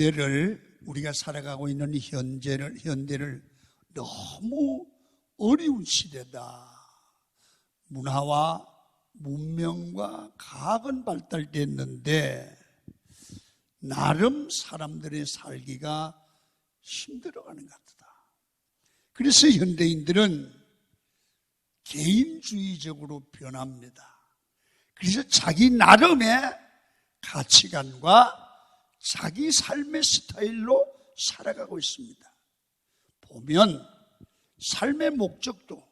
현대를 우리가 살아가고 있는 현대를 너무 어려운 시대다. 문화와 문명과 과학은 발달됐는데 나름 사람들의 살기가 힘들어가는 것 같다. 그래서 현대인들은 개인주의적으로 변합니다. 그래서 자기 나름의 가치관과 자기 삶의 스타일로 살아가고 있습니다. 보면 삶의 목적도,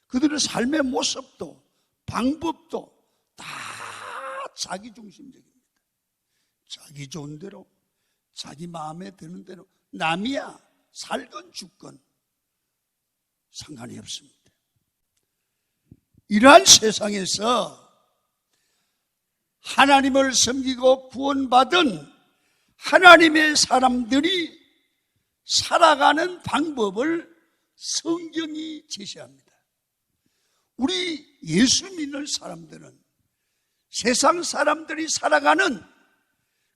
그들의 삶의 모습도, 방법도 다 자기중심적입니다. 자기 좋은 대로, 자기 마음에 드는 대로, 남이야 살건 죽건 상관이 없습니다. 이러한 세상에서 하나님을 섬기고 구원받은 하나님의 사람들이 살아가는 방법을 성경이 제시합니다. 우리 예수 믿는 사람들은 세상 사람들이 살아가는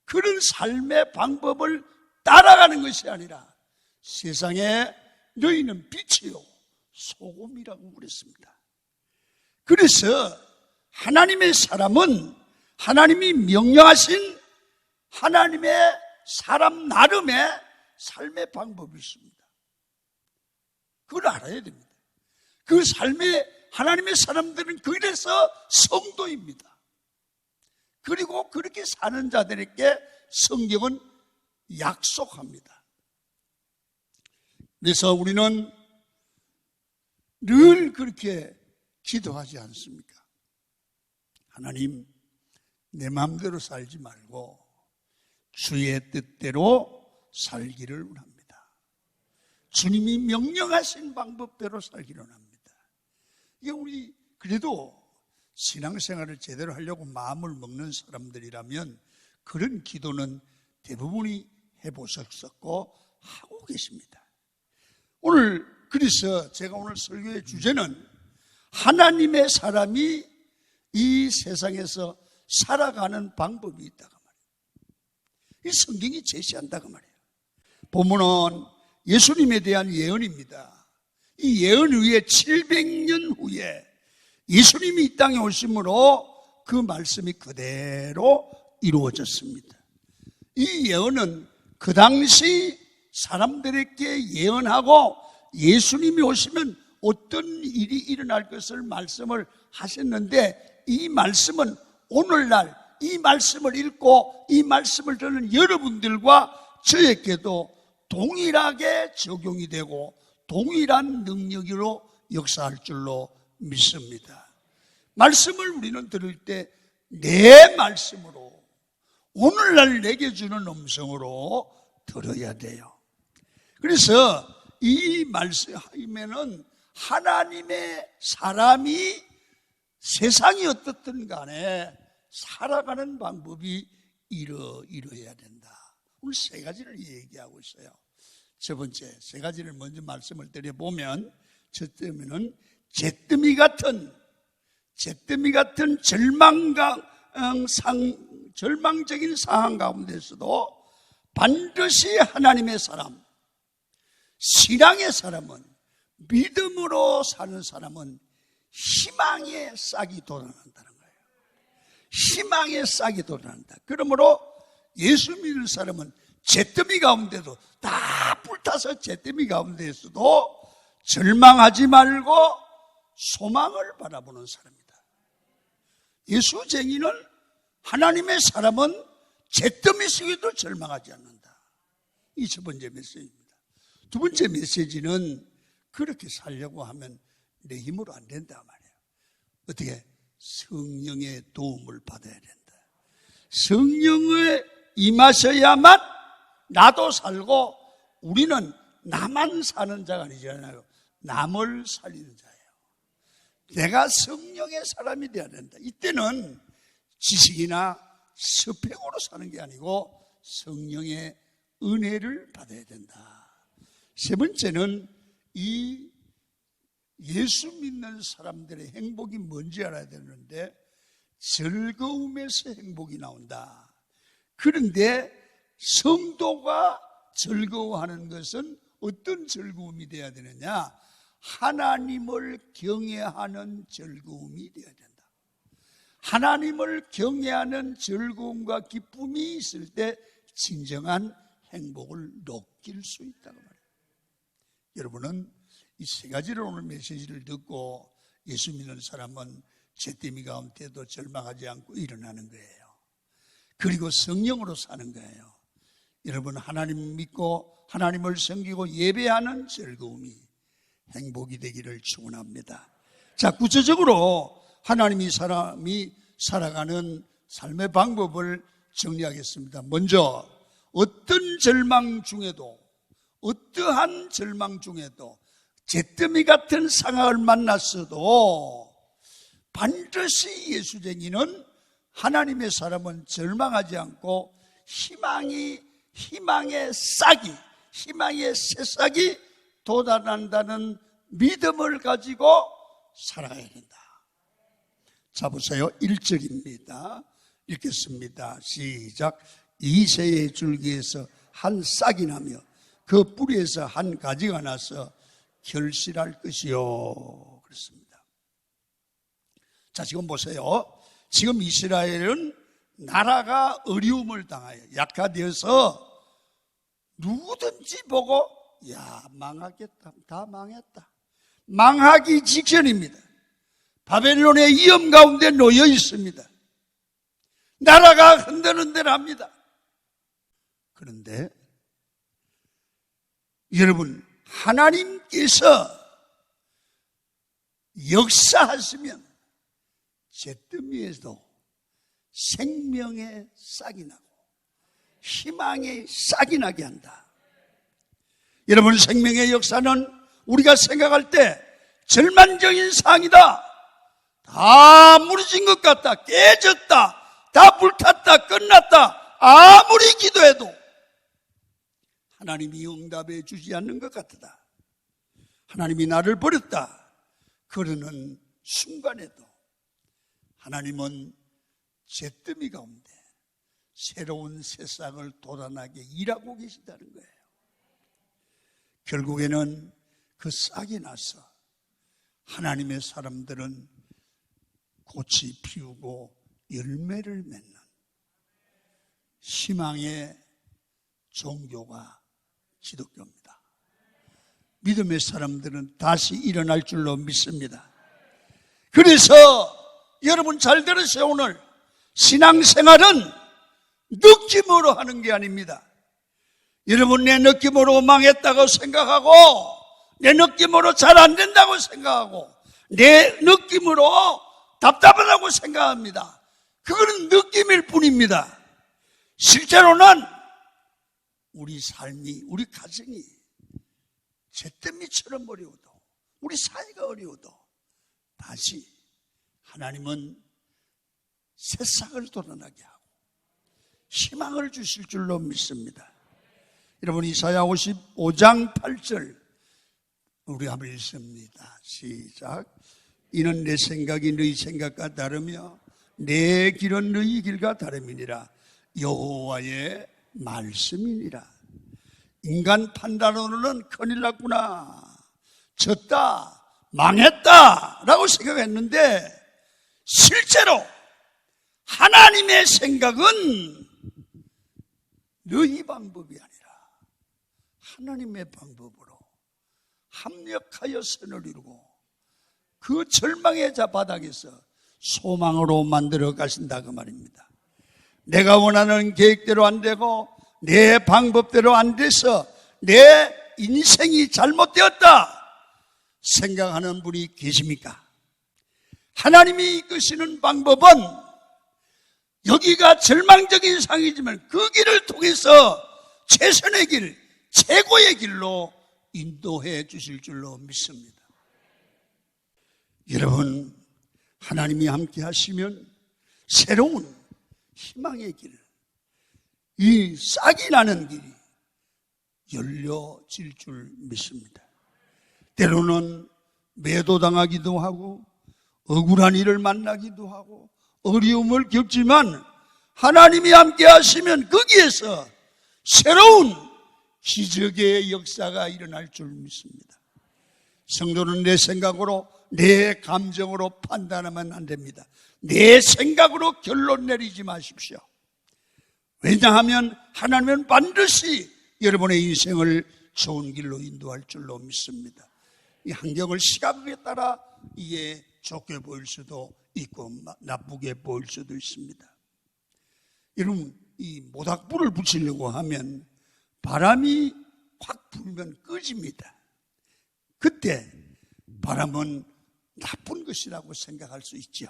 그런 삶의 방법을 따라가는 것이 아니라 세상에 너희는 빛이요 소금이라고 그랬습니다. 그래서 하나님의 사람은 하나님이 명령하신 하나님의 사람 나름의 삶의 방법이 있습니다. 그걸 알아야 됩니다. 그 삶의 하나님의 사람들은 그래서 성도입니다. 그리고 그렇게 사는 자들에게 성경은 약속합니다. 그래서 우리는 늘 그렇게 기도하지 않습니까? 하나님, 내 마음대로 살지 말고 주의 뜻대로 살기를 원합니다. 주님이 명령하신 방법대로 살기를 원합니다. 이게 우리 그래도 신앙생활을 제대로 하려고 마음을 먹는 사람들이라면 그런 기도는 대부분이 해보셨었고 하고 계십니다. 그래서 제가 오늘 설교의 주제는 하나님의 사람이 이 세상에서 살아가는 방법이 있다고 말이에요. 이 성경이 제시한다고 말이에요. 본문은 예수님에 대한 예언입니다. 이 예언 후에 700년 후에 예수님이 이 땅에 오심으로 그 말씀이 그대로 이루어졌습니다. 이 예언은 그 당시 사람들에게 예언하고 예수님이 오시면 어떤 일이 일어날 것을 말씀을 하셨는데 이 말씀은 오늘날 이 말씀을 읽고 이 말씀을 듣는 여러분들과 저에게도 동일하게 적용이 되고 동일한 능력으로 역사할 줄로 믿습니다. 말씀을 우리는 들을 때 내 말씀으로 오늘날 내게 주는 음성으로 들어야 돼요. 그래서 이 말씀에는 하나님의 사람이 세상이 어떻든 간에 살아가는 방법이 이러해야 된다. 오늘 세 가지를 얘기하고 있어요. 첫 번째, 세 가지를 먼저 말씀을 드려보면 첫째는 잿더미 같은 절망적인 상황 가운데서도 반드시 하나님의 사람, 신앙의 사람은, 믿음으로 사는 사람은 희망의 싹이 돋아난다는 거예요. 희망의 싹이 돋아난다. 그러므로 예수 믿는 사람은 잿더미 가운데도 다 불타서 잿더미 가운데에서도 절망하지 말고 소망을 바라보는 사람이다. 예수쟁이는 하나님의 사람은 잿더미 속에도 절망하지 않는다. 이 첫 번째 메시지입니다. 두 번째 메시지는 그렇게 살려고 하면 내 힘으로 안 된다 말이에요. 어떻게? 성령의 도움을 받아야 된다. 성령에 임하셔야만 나도 살고 우리는 나만 사는 자가 아니잖아요. 남을 살리는 자예요. 내가 성령의 사람이 되어야 된다. 이때는 지식이나 스펙으로 사는 게 아니고 성령의 은혜를 받아야 된다. 세 번째는 이 예수 믿는 사람들의 행복이 뭔지 알아야 되는데 즐거움에서 행복이 나온다. 그런데 성도가 즐거워하는 것은 어떤 즐거움이 되어야 되느냐? 하나님을 경외하는 즐거움이 되어야 된다. 하나님을 경외하는 즐거움과 기쁨이 있을 때 진정한 행복을 느낄 수 있다고 말해요. 여러분은 이 세 가지를 오늘 메시지를 듣고 예수 믿는 사람은 죄더미 가운데도 절망하지 않고 일어나는 거예요. 그리고 성령으로 사는 거예요. 여러분, 하나님 믿고 하나님을 섬기고 예배하는 즐거움이 행복이 되기를 축원합니다. 자, 구체적으로 하나님이 사람이 살아가는 삶의 방법을 정리하겠습니다. 먼저 어떤 절망 중에도, 어떠한 절망 중에도 잿더미 같은 상황을 만났어도 반드시 예수쟁이는, 하나님의 사람은 절망하지 않고 희망의 싹이, 희망의 새싹이 돋아난다는 믿음을 가지고 살아가야 된다. 자, 보세요. 1절입니다. 읽겠습니다. 시작. 이새의 줄기에서 한 싹이 나며 그 뿌리에서 한 가지가 나서 결실할 것이요. 그렇습니다. 자, 지금 보세요. 지금 이스라엘은 나라가 어려움을 당하여 약화되어서 누구든지 보고 야, 망하겠다, 다 망했다, 망하기 직전입니다. 바벨론의 위험 가운데 놓여 있습니다. 나라가 흔들흔들합니다. 그런데 여러분, 하나님께서 역사하시면 잿더미에도 생명의 싹이 나고 희망의 싹이 나게 한다. 여러분, 생명의 역사는 우리가 생각할 때 절망적인 상황이다, 다 무너진 것 같다, 깨졌다, 다 불탔다, 끝났다, 아무리 기도해도 하나님이 응답해 주지 않는 것 같다, 하나님이 나를 버렸다, 그러는 순간에도 하나님은 잿더미 가운데 새로운 새싹을 돋아나게 일하고 계시다는 거예요. 결국에는 그 싹이 나서 하나님의 사람들은 꽃이 피우고 열매를 맺는 희망의 종교가 기독교입니다. 믿음의 사람들은 다시 일어날 줄로 믿습니다. 그래서 여러분 잘 들으세요. 오늘 신앙생활은 느낌으로 하는 게 아닙니다. 여러분, 내 느낌으로 망했다고 생각하고, 내 느낌으로 잘 안 된다고 생각하고, 내 느낌으로 답답하다고 생각합니다. 그거는 느낌일 뿐입니다. 실제로는 우리 삶이, 우리 가정이 잿더미처럼 어려워도, 우리 사이가 어려워도 다시 하나님은 새싹을 돋아나게 하고 희망을 주실 줄로 믿습니다. 여러분, 이사야 55장 8절 우리 한번 읽습니다. 시작. 이는 내 생각이 너희 생각과 다르며 내 길은 너희 길과 다름이니라. 여호와의 말씀이니라. 인간 판단으로는 큰일 났구나, 졌다, 망했다 라고 생각했는데 실제로 하나님의 생각은 너희 방법이 아니라 하나님의 방법으로 합력하여 선을 이루고 그 절망의 바닥에서 소망으로 만들어 가신다, 그 말입니다. 내가 원하는 계획대로 안 되고 내 방법대로 안 돼서 내 인생이 잘못되었다 생각하는 분이 계십니까? 하나님이 이끄시는 방법은 여기가 절망적인 상황이지만 그 길을 통해서 최선의 길, 최고의 길로 인도해 주실 줄로 믿습니다. 여러분, 하나님이 함께 하시면 새로운 희망의 길, 이 싹이 나는 길이 열려질 줄 믿습니다. 때로는 매도당하기도 하고 억울한 일을 만나기도 하고 어려움을 겪지만 하나님이 함께 하시면 거기에서 새로운 기적의 역사가 일어날 줄 믿습니다. 성도는 내 생각으로, 내 감정으로 판단하면 안 됩니다. 내 생각으로 결론 내리지 마십시오. 왜냐하면 하나님은 반드시 여러분의 인생을 좋은 길로 인도할 줄로 믿습니다. 이 환경을 시각에 따라 이게 좋게 보일 수도 있고 나쁘게 보일 수도 있습니다. 여러분, 이 모닥불을 붙이려고 하면 바람이 확 불면 꺼집니다. 그때 바람은 나쁜 것이라고 생각할 수 있죠.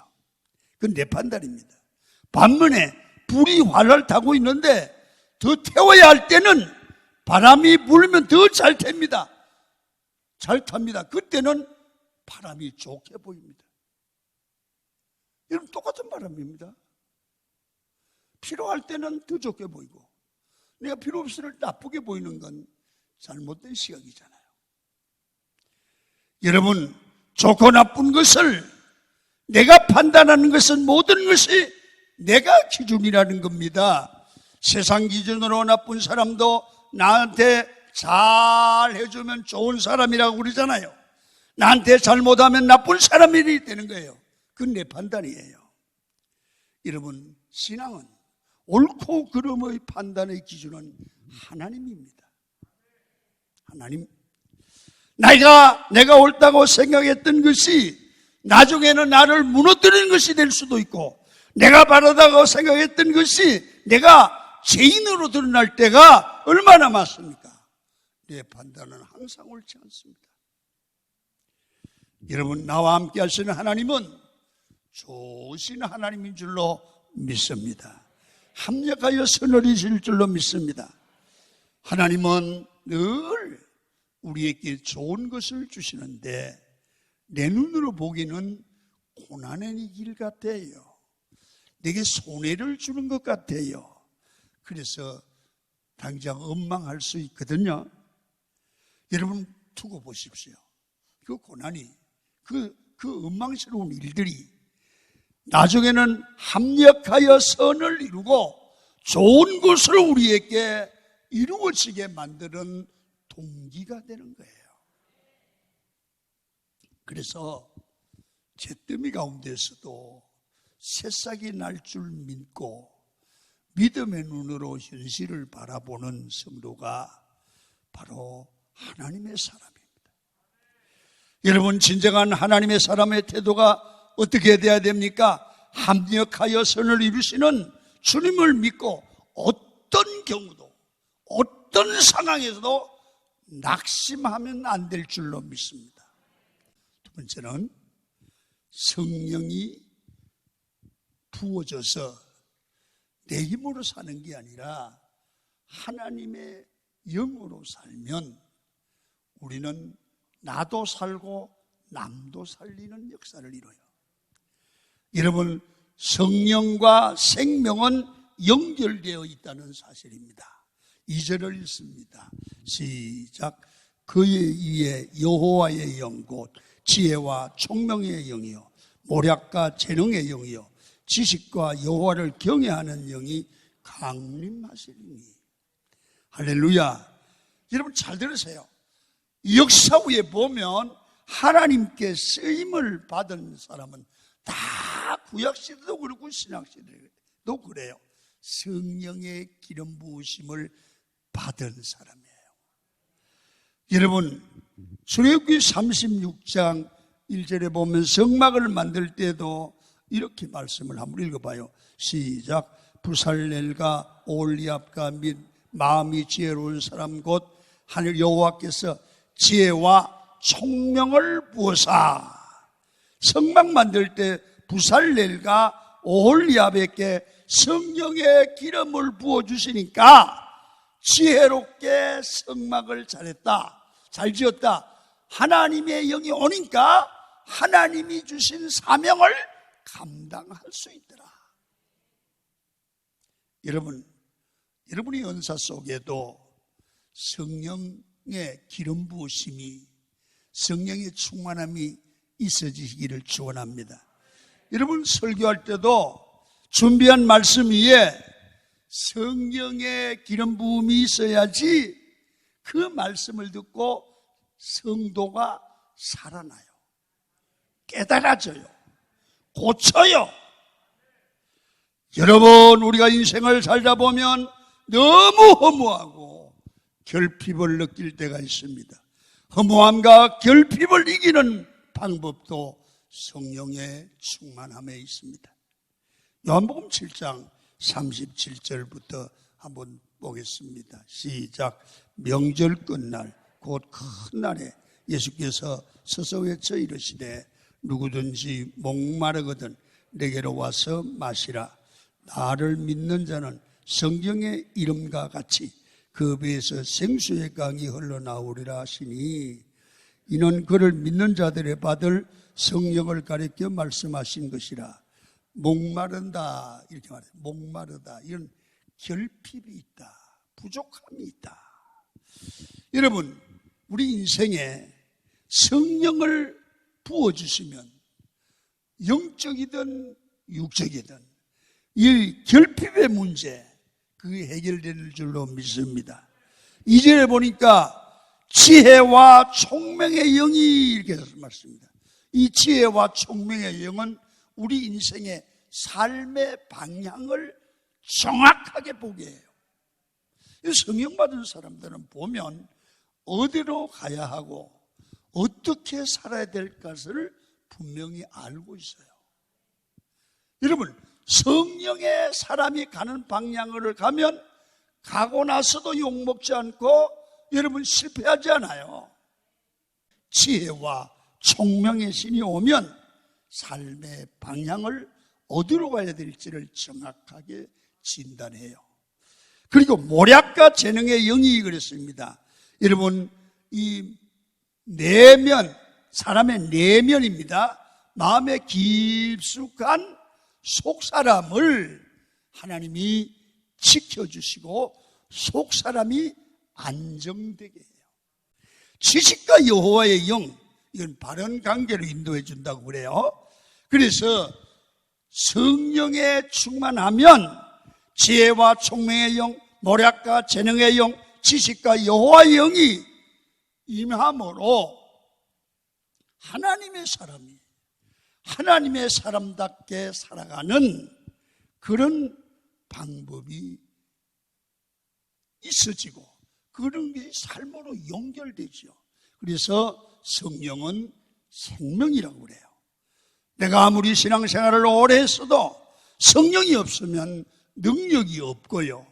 그건 내 판단입니다. 반면에 불이 활활 타고 있는데 더 태워야 할 때는 바람이 불면 더 잘 탑니다. 잘 탑니다. 그때는 바람이 좋게 보입니다. 여러분, 똑같은 바람입니다. 필요할 때는 더 좋게 보이고 내가 필요 없을 때 나쁘게 보이는 건 잘못된 시각이잖아요. 여러분, 좋고 나쁜 것을 내가 판단하는 것은 모든 것이 내가 기준이라는 겁니다. 세상 기준으로 나쁜 사람도 나한테 잘 해주면 좋은 사람이라고 그러잖아요. 나한테 잘못하면 나쁜 사람이 되는 거예요. 그건 내 판단이에요. 여러분, 신앙은 옳고 그름의 판단의 기준은 하나님입니다. 하나님. 내가 옳다고 생각했던 것이 나중에는 나를 무너뜨리는 것이 될 수도 있고, 내가 바르다고 생각했던 것이 내가 죄인으로 드러날 때가 얼마나 많습니까? 내 판단은 항상 옳지 않습니다. 여러분, 나와 함께 하시는 하나님은 좋으신 하나님인 줄로 믿습니다. 합력하여 선을 이실 줄로 믿습니다. 하나님은 늘 우리에게 좋은 것을 주시는데 내 눈으로 보기는 고난의 길 같아요. 내게 손해를 주는 것 같아요. 그래서 당장 원망할 수 있거든요. 여러분, 두고 보십시오. 그 고난이, 그 원망스러운 일들이 나중에는 합력하여 선을 이루고 좋은 것을 우리에게 이루어지게 만드는 동기가 되는 거예요. 그래서 잿더미 가운데서도 새싹이 날 줄 믿고 믿음의 눈으로 현실을 바라보는 성도가 바로 하나님의 사람입니다. 여러분, 진정한 하나님의 사람의 태도가 어떻게 돼야 됩니까? 합력하여 선을 이루시는 주님을 믿고 어떤 경우도 어떤 상황에서도 낙심하면 안 될 줄로 믿습니다. 두 번째는 성령이 부어져서 내 힘으로 사는 게 아니라 하나님의 영으로 살면 우리는 나도 살고 남도 살리는 역사를 이뤄요. 여러분, 성령과 생명은 연결되어 있다는 사실입니다. 2절을 읽습니다. 시작. 그의 위에 여호와의 영 곧 지혜와 총명의 영이요 모략과 재능의 영이요 지식과 여호와를 경외하는 영이 강림하시리니. 할렐루야. 여러분, 잘 들으세요. 역사 위에 보면 하나님께 쓰임을 받은 사람은 다 구약시대도 그렇고 신약시대도 그래요. 성령의 기름 부으심을 받은 사람이에요. 여러분, 출애굽기 36장 1절에 보면 성막을 만들 때도 이렇게 말씀을 한번 읽어봐요. 시작. 부살렐과 올리압과 및 마음이 지혜로운 사람 곧 하늘 여호와께서 지혜와 총명을 부어사. 성막 만들 때 부살렐과 올리압에게 성령의 기름을 부어주시니까 지혜롭게 성막을 잘했다, 잘 지었다. 하나님의 영이 오니까 하나님이 주신 사명을 감당할 수 있더라. 여러분의 은사 속에도 성령의 기름 부으심이, 성령의 충만함이 있어지기를 축원합니다. 여러분, 설교할 때도 준비한 말씀 위에 성령의 기름 부음이 있어야지 그 말씀을 듣고 성도가 살아나요. 깨달아져요. 고쳐요. 여러분, 우리가 인생을 살다 보면 너무 허무하고 결핍을 느낄 때가 있습니다. 허무함과 결핍을 이기는 방법도 성령의 충만함에 있습니다. 요한복음 7장 37절부터 한번 보겠습니다. 시작. 명절 끝날 곧 큰 날에 예수께서 서서 외쳐 이르시되 누구든지 목마르거든 내게로 와서 마시라. 나를 믿는 자는 성경의 이름과 같이 그 배에서 생수의 강이 흘러나오리라 하시니 이는 그를 믿는 자들의 받을 성령을 가리켜 말씀하신 것이라. 목마른다 이렇게 말해요. 목마르다. 이런 결핍이 있다. 부족함이 있다. 여러분, 우리 인생에 성령을 부어주시면 영적이든 육적이든 이 결핍의 문제 그게 해결될 줄로 믿습니다. 2절에 보니까 지혜와 총명의 영이 이렇게 말씀합니다. 이 지혜와 총명의 영은 우리 인생의 삶의 방향을 정확하게 보게 해요. 성령 받은 사람들은 보면 어디로 가야 하고 어떻게 살아야 될 것을 분명히 알고 있어요. 여러분, 성령의 사람이 가는 방향으로 가면 가고 나서도 욕먹지 않고 여러분 실패하지 않아요. 지혜와 총명의 신이 오면 삶의 방향을 어디로 가야 될지를 정확하게 진단해요. 그리고 모략과 재능의 영이 그랬습니다. 여러분, 이 내면, 사람의 내면입니다. 마음의 깊숙한 속사람을 하나님이 지켜주시고 속사람이 안정되게 해요. 지식과 여호와의 영, 이건 바른 관계로 인도해 준다고 그래요. 그래서 성령에 충만하면 지혜와 총명의 영, 모략과 재능의 영, 지식과 여호와의 영이 임함으로 하나님의 사람이 하나님의 사람답게 살아가는 그런 방법이 있어지고 그런 게 삶으로 연결되죠. 그래서 성령은 생명이라고 그래요. 내가 아무리 신앙생활을 오래 했어도 성령이 없으면 능력이 없고요.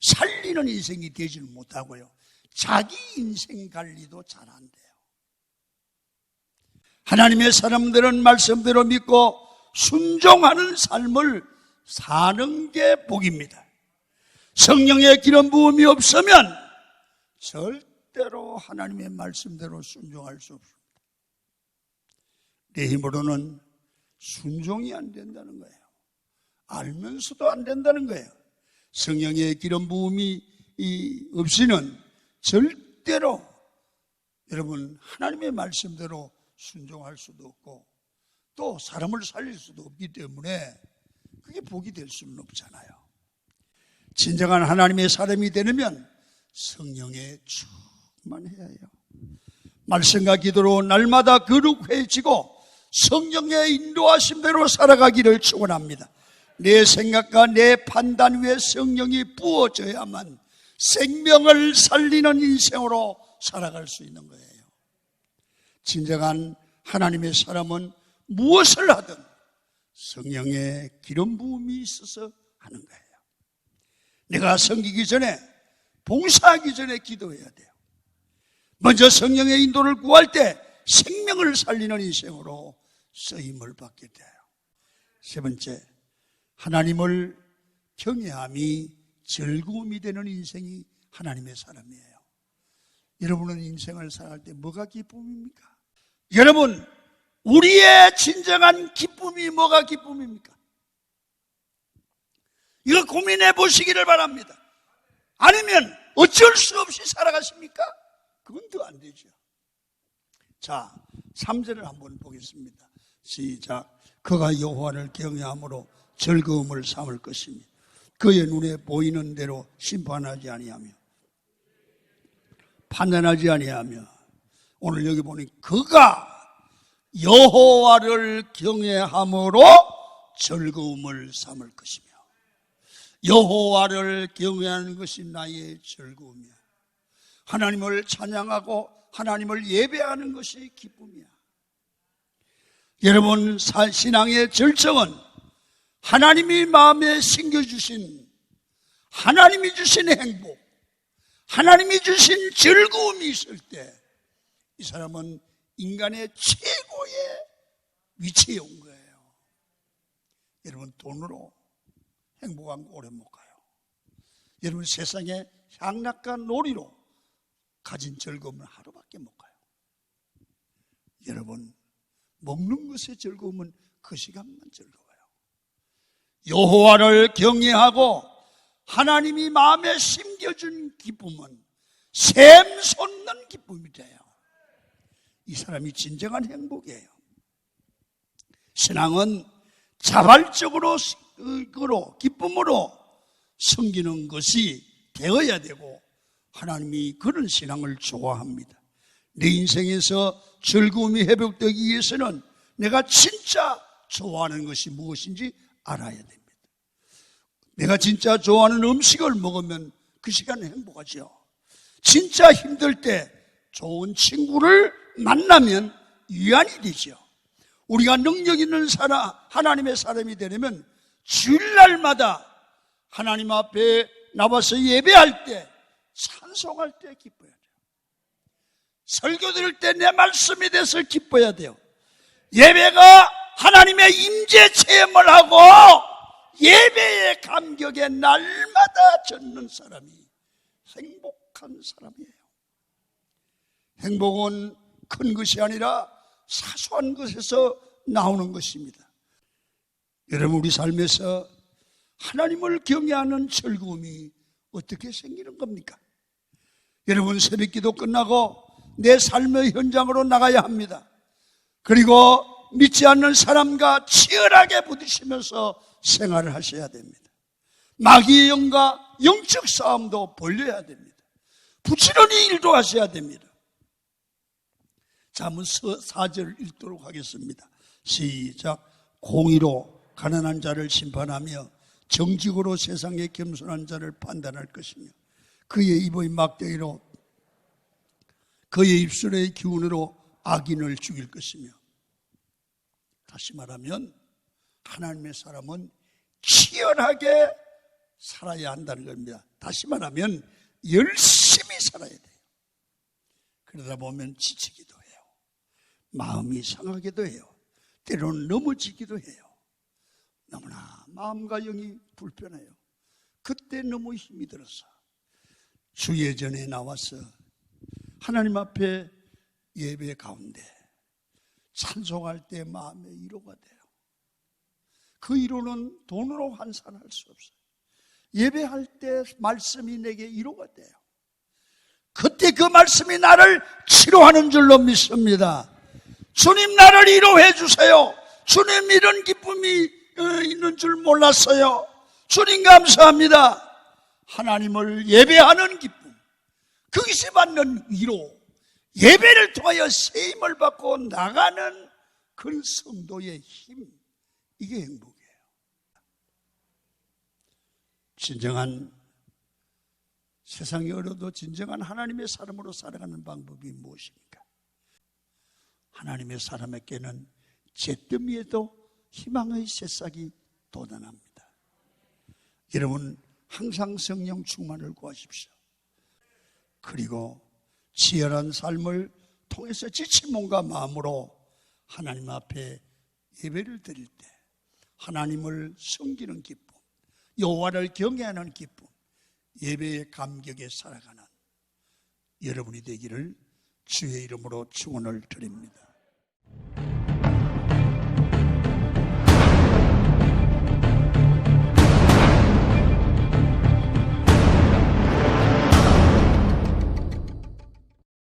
살리는 인생이 되지 못하고요. 자기 인생 관리도 잘 안 돼요. 하나님의 사람들은 말씀대로 믿고 순종하는 삶을 사는 게 복입니다. 성령의 기름 부음이 없으면 절대로 하나님의 말씀대로 순종할 수 없습니다. 내 힘으로는 순종이 안 된다는 거예요. 알면서도 안 된다는 거예요. 성령의 기름 부음이 없이는 절대로 여러분 하나님의 말씀대로 순종할 수도 없고 또 사람을 살릴 수도 없기 때문에 그게 복이 될 수는 없잖아요. 진정한 하나님의 사람이 되려면 성령에 충만해야 해요. 말씀과 기도로 날마다 거룩해지고 성령의 인도하심대로 살아가기를 축원합니다. 내 생각과 내 판단 위에 성령이 부어져야만 생명을 살리는 인생으로 살아갈 수 있는 거예요. 진정한 하나님의 사람은 무엇을 하든 성령의 기름 부음이 있어서 하는 거예요. 내가 섬기기 전에, 봉사하기 전에 기도해야 돼요. 먼저 성령의 인도를 구할 때 생명을 살리는 인생으로 쓰임을 받게 돼요. 세 번째, 하나님을 경외함이 즐거움이 되는 인생이 하나님의 사람이에요. 여러분은 인생을 살아갈 때 뭐가 기쁨입니까? 여러분, 우리의 진정한 기쁨이 뭐가 기쁨입니까? 이거 고민해 보시기를 바랍니다. 아니면 어쩔 수 없이 살아가십니까? 그건 더 안 되죠. 자, 3절을 한번 보겠습니다. 시작. 그가 여호와를 경외함으로 즐거움을 삼을 것이며 그의 눈에 보이는 대로 심판하지 아니하며 판단하지 아니하며, 오늘 여기 보니 그가 여호와를 경외함으로 즐거움을 삼을 것이며, 여호와를 경외하는 것이 나의 즐거움이야. 하나님을 찬양하고 하나님을 예배하는 것이 기쁨이야. 여러분, 신앙의 절정은 하나님이 마음에 심겨주신, 하나님이 주신 행복, 하나님이 주신 즐거움이 있을 때 이 사람은 인간의 최고의 위치에 온 거예요. 여러분, 돈으로 행복한 거 오래 못 가요. 여러분, 세상의 향락과 놀이로 가진 즐거움은 하루밖에 못 가요. 여러분, 먹는 것의 즐거움은 그 시간만 즐거워요. 여호와를 경외하고 하나님이 마음에 심겨준 기쁨은 샘솟는 기쁨이 돼요. 이 사람이 진정한 행복이에요. 신앙은 자발적으로 기쁨으로 섬기는 것이 되어야 되고, 하나님이 그런 신앙을 좋아합니다. 내 인생에서 즐거움이 회복되기 위해서는 내가 진짜 좋아하는 것이 무엇인지 알아야 됩니다. 내가 진짜 좋아하는 음식을 먹으면 그 시간에 행복하죠. 진짜 힘들 때 좋은 친구를 만나면 위안이 되죠. 우리가 능력 있는 하나님의 사람이 되려면 주일날마다 하나님 앞에 나와서 예배할 때, 찬송할 때 기뻐야 돼요. 설교 들을 때 내 말씀이 돼서 기뻐야 돼요. 예배가 하나님의 임재 체험을 하고 예배의 감격에 날마다 젖는 사람이 행복한 사람이에요. 행복은 큰 것이 아니라 사소한 것에서 나오는 것입니다. 여러분, 우리 삶에서 하나님을 경외하는 즐거움이 어떻게 생기는 겁니까? 여러분, 새벽기도 끝나고 내 삶의 현장으로 나가야 합니다. 그리고 믿지 않는 사람과 치열하게 부딪히면서 생활을 하셔야 됩니다. 마귀의 영과 영적 싸움도 벌려야 됩니다. 부지런히 일도 하셔야 됩니다. 자, 한번 4절 읽도록 하겠습니다. 시작. 공의로 가난한 자를 심판하며 정직으로 세상에 겸손한 자를 판단할 것이며, 그의 입의 막대기로 그의 입술의 기운으로 악인을 죽일 것이며. 다시 말하면 하나님의 사람은 치열하게 살아야 한다는 겁니다. 다시 말하면 열심히 살아야 돼요. 그러다 보면 지치기도 해요. 마음이 상하기도 해요. 때로는 넘어지기도 해요. 너무나 마음과 영이 불편해요. 그때 너무 힘이 들어서 주예전에 나와서 하나님 앞에 예배 가운데 찬송할 때 마음의 위로가 돼요. 그 위로는 돈으로 환산할 수 없어요. 예배할 때 말씀이 내게 위로가 돼요. 그때 그 말씀이 나를 치료하는 줄로 믿습니다. 주님, 나를 위로해 주세요. 주님, 이런 기쁨이 있는 줄 몰랐어요. 주님, 감사합니다. 하나님을 예배하는 기쁨, 거기서 받는 위로, 예배를 통하여 세임을 받고 나가는 그 성도의 힘, 이게 행복이에요. 진정한, 세상이 어려도 진정한 하나님의 사람으로 살아가는 방법이 무엇입니까? 하나님의 사람에게는 잿더미에도 희망의 새싹이 돋아납니다. 여러분, 항상 성령 충만을 구하십시오. 그리고 치열한 삶을 통해서 지친 몸과 마음으로 하나님 앞에 예배를 드릴 때 하나님을 섬기는 기쁨, 여호와를 경외하는 기쁨, 예배의 감격에 살아가는 여러분이 되기를 주의 이름으로 축원을 드립니다.